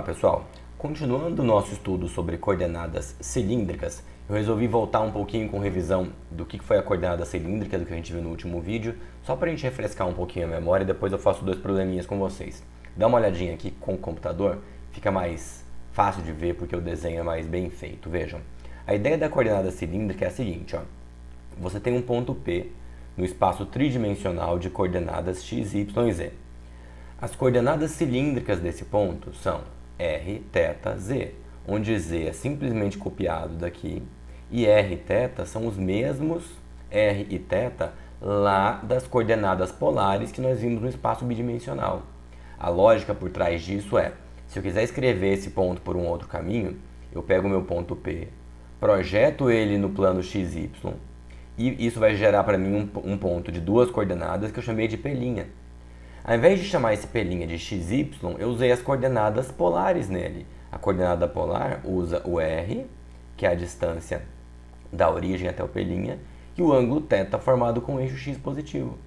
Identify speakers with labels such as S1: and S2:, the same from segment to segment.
S1: pessoal, continuando o nosso estudo sobre coordenadas cilíndricas, eu resolvi voltar um pouquinho com revisão do que foi a coordenada cilíndrica do que a gente viu no último vídeo, só para a gente refrescar um pouquinho a memória e depois eu faço 2 probleminhas com vocês. Dá uma olhadinha aqui com o computador, fica mais fácil de ver porque o desenho é mais bem feito. Vejam, a ideia da coordenada cilíndrica é a seguinte, ó. Você tem um ponto P no espaço tridimensional de coordenadas x, y e z. As coordenadas cilíndricas desse ponto são r, θ, z, onde z é simplesmente copiado daqui e r e θ são os mesmos r e θ lá das coordenadas polares que nós vimos no espaço bidimensional. A lógica por trás disso é, se eu quiser escrever esse ponto por um outro caminho, eu pego o meu ponto P, projeto ele no plano xy e isso vai gerar para mim um ponto de 2 coordenadas que eu chamei de P'. Ao invés de chamar esse P' de xy, eu usei as coordenadas polares nele. A coordenada polar usa o r, que é a distância da origem até o P', e o ângulo θ formado com o eixo x positivo.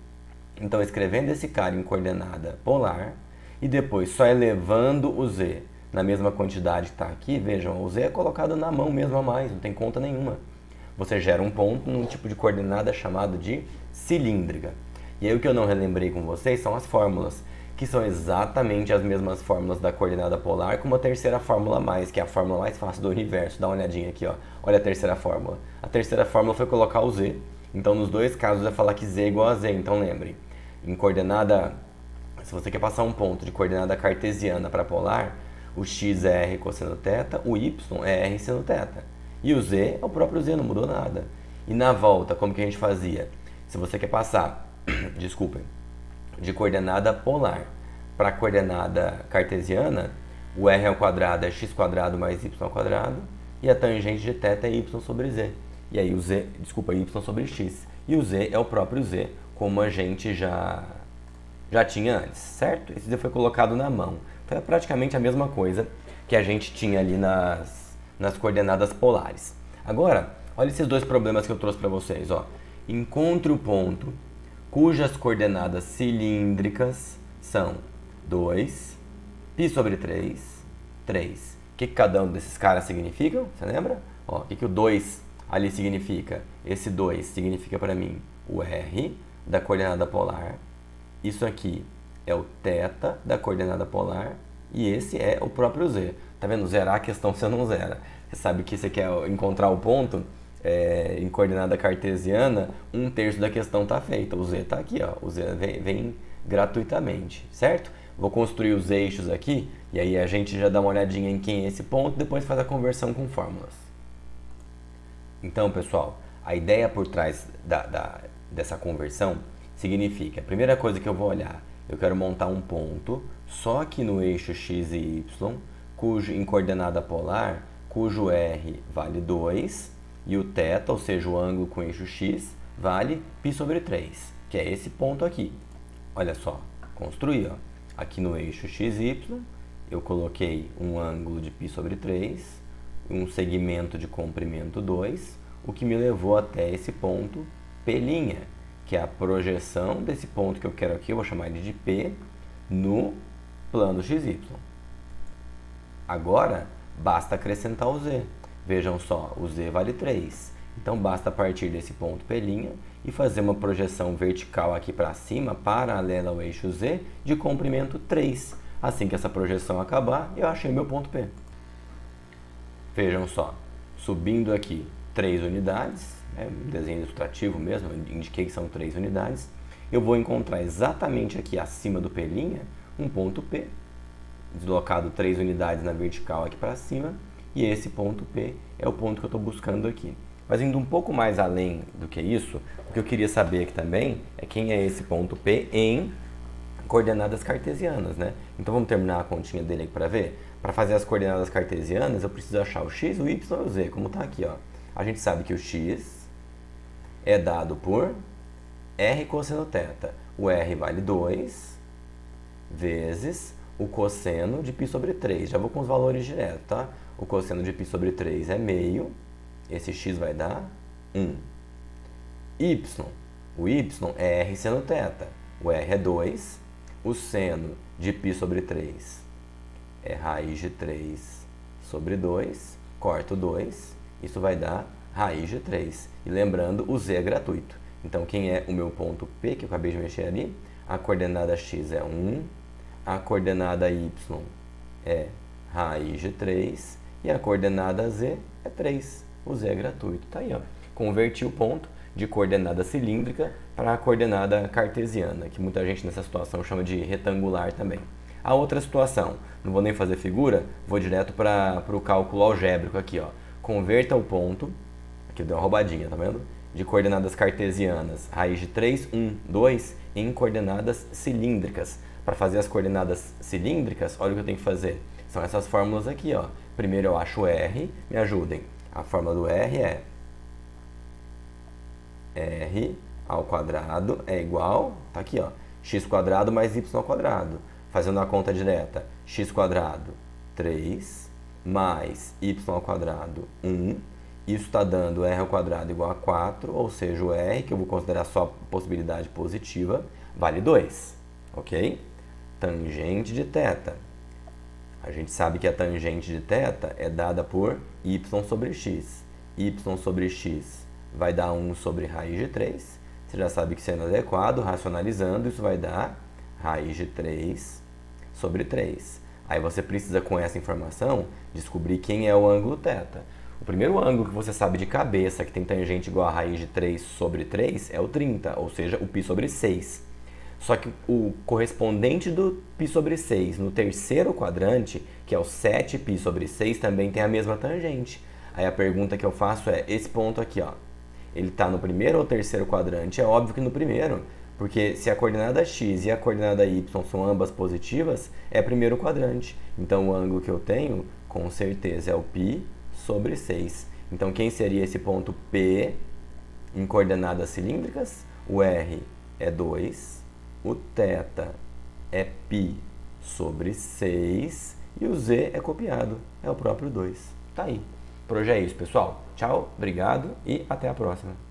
S1: Então, escrevendo esse cara em coordenada polar, e depois só elevando o z na mesma quantidade que está aqui, vejam, o z é colocado na mão mesmo a mais, não tem conta nenhuma. Você gera um ponto num tipo de coordenada chamado de cilíndrica. E aí o que eu não relembrei com vocês são as fórmulas, que são exatamente as mesmas fórmulas da coordenada polar com uma terceira fórmula a mais, que é a fórmula mais fácil do universo. Dá uma olhadinha aqui, ó. Olha a terceira fórmula. A terceira fórmula foi colocar o z. Então, nos dois casos, vai falar que z é igual a z. Então, lembre, em coordenada, se você quer passar um ponto de coordenada cartesiana para polar, o x é r cosseno θ, o y é r seno θ. E o z é o próprio z, não mudou nada. E na volta, como que a gente fazia? Se você quer passar desculpem, de coordenada polar para coordenada cartesiana, o r ao quadrado é x² mais y ao quadrado e a tangente de θ é y sobre z. E aí o z, desculpa, y sobre x. E o z é o próprio z, como a gente já tinha antes, certo? Esse z foi colocado na mão. Então é praticamente a mesma coisa que a gente tinha ali nas coordenadas polares. Agora, olha esses 2 problemas que eu trouxe para vocês, ó. Encontre o ponto cujas coordenadas cilíndricas são 2, π sobre 3, 3. O que cada um desses caras significam? Você lembra? Ó, o que o 2 ali significa? Esse 2 significa para mim o r da coordenada polar. Isso aqui é o θ da coordenada polar. E esse é o próprio z. Tá vendo? Zerar a questão você não zera. Você sabe que você quer encontrar o ponto... em coordenada cartesiana, 1/3 da questão está feita. O z está aqui, ó. O z vem gratuitamente, certo? Vou construir os eixos aqui e aí a gente já dá uma olhadinha em quem é esse ponto, depois faz a conversão com fórmulas. Então, pessoal, a ideia por trás dessa conversão significa, a primeira coisa que eu vou olhar, eu quero montar um ponto só aqui no eixo x e y, em coordenada polar, cujo r vale 2, e o θ, ou seja, o ângulo com eixo x, vale π sobre 3, que é esse ponto aqui. Olha só, construí, ó. Aqui no eixo xy, eu coloquei um ângulo de π sobre 3, um segmento de comprimento 2, o que me levou até esse ponto P', que é a projeção desse ponto que eu quero aqui, eu vou chamar ele de P, no plano xy. Agora, basta acrescentar o z. Vejam só, o z vale 3. Então, basta partir desse ponto P' e fazer uma projeção vertical aqui para cima, paralela ao eixo z, de comprimento 3. Assim que essa projeção acabar, eu achei meu ponto P. Vejam só, subindo aqui 3 unidades, um desenho ilustrativo mesmo, eu indiquei que são 3 unidades, eu vou encontrar exatamente aqui acima do P' um ponto P, deslocado 3 unidades na vertical aqui para cima, e esse ponto P é o ponto que eu estou buscando aqui. Mas indo um pouco mais além do que isso, o que eu queria saber aqui também é quem é esse ponto P em coordenadas cartesianas, né? Então vamos terminar a continha dele aqui para ver? Para fazer as coordenadas cartesianas, eu preciso achar o x, o y e o z, como está aqui, ó. A gente sabe que o x é dado por r cosseno θ. O r vale 2 vezes o cosseno de π sobre 3. Já vou com os valores direto, tá? O cosseno de π sobre 3 é meio. Esse x vai dar 1. Y. O y é r seno θ. O r é 2. O seno de π sobre 3 é raiz de 3 sobre 2, corto 2, isso vai dar raiz de 3. E lembrando, o z é gratuito. Então, quem é o meu ponto P, que eu acabei de mexer ali? A coordenada x é 1, a coordenada y é raiz de 3 e a coordenada z é 3. O z é gratuito. Tá aí, ó. Converti o ponto de coordenada cilíndrica para a coordenada cartesiana, que muita gente nessa situação chama de retangular também. A outra situação, não vou nem fazer figura, vou direto para o cálculo algébrico aqui, ó. Converta o ponto, aqui deu uma roubadinha, tá vendo? De coordenadas cartesianas, raiz de 3, 1, 2, em coordenadas cilíndricas. Para fazer as coordenadas cilíndricas, olha o que eu tenho que fazer. São essas fórmulas aqui, ó. Primeiro eu acho R, me ajudem. A fórmula do R é R ao quadrado é igual, tá aqui, ó, x quadrado mais y ao quadrado. Fazendo a conta direta, x quadrado 3 mais y ao quadrado 1. Isso está dando r ao quadrado igual a 4, ou seja, o r, que eu vou considerar só possibilidade positiva, vale 2, ok? Tangente de θ. A gente sabe que a tangente de θ é dada por y sobre x. Y sobre x vai dar 1 sobre raiz de 3. Você já sabe que sendo adequado, racionalizando, isso vai dar raiz de 3 sobre 3. Aí você precisa, com essa informação, descobrir quem é o ângulo θ. O primeiro ângulo que você sabe de cabeça que tem tangente igual a raiz de 3 sobre 3 é o 30, ou seja, o π sobre 6. Só que o correspondente do π sobre 6 no terceiro quadrante, que é o 7π sobre 6, também tem a mesma tangente. Aí a pergunta que eu faço é, esse ponto aqui, ó, ele está no primeiro ou terceiro quadrante? É óbvio que no primeiro, porque se a coordenada x e a coordenada y são ambas positivas, é primeiro quadrante. Então o ângulo que eu tenho, com certeza, é o π sobre 6. Então, quem seria esse ponto P em coordenadas cilíndricas? O R é 2, o θ é π sobre 6 e o z é copiado, é o próprio 2. Tá aí. Por hoje é isso, pessoal. Tchau, obrigado e até a próxima.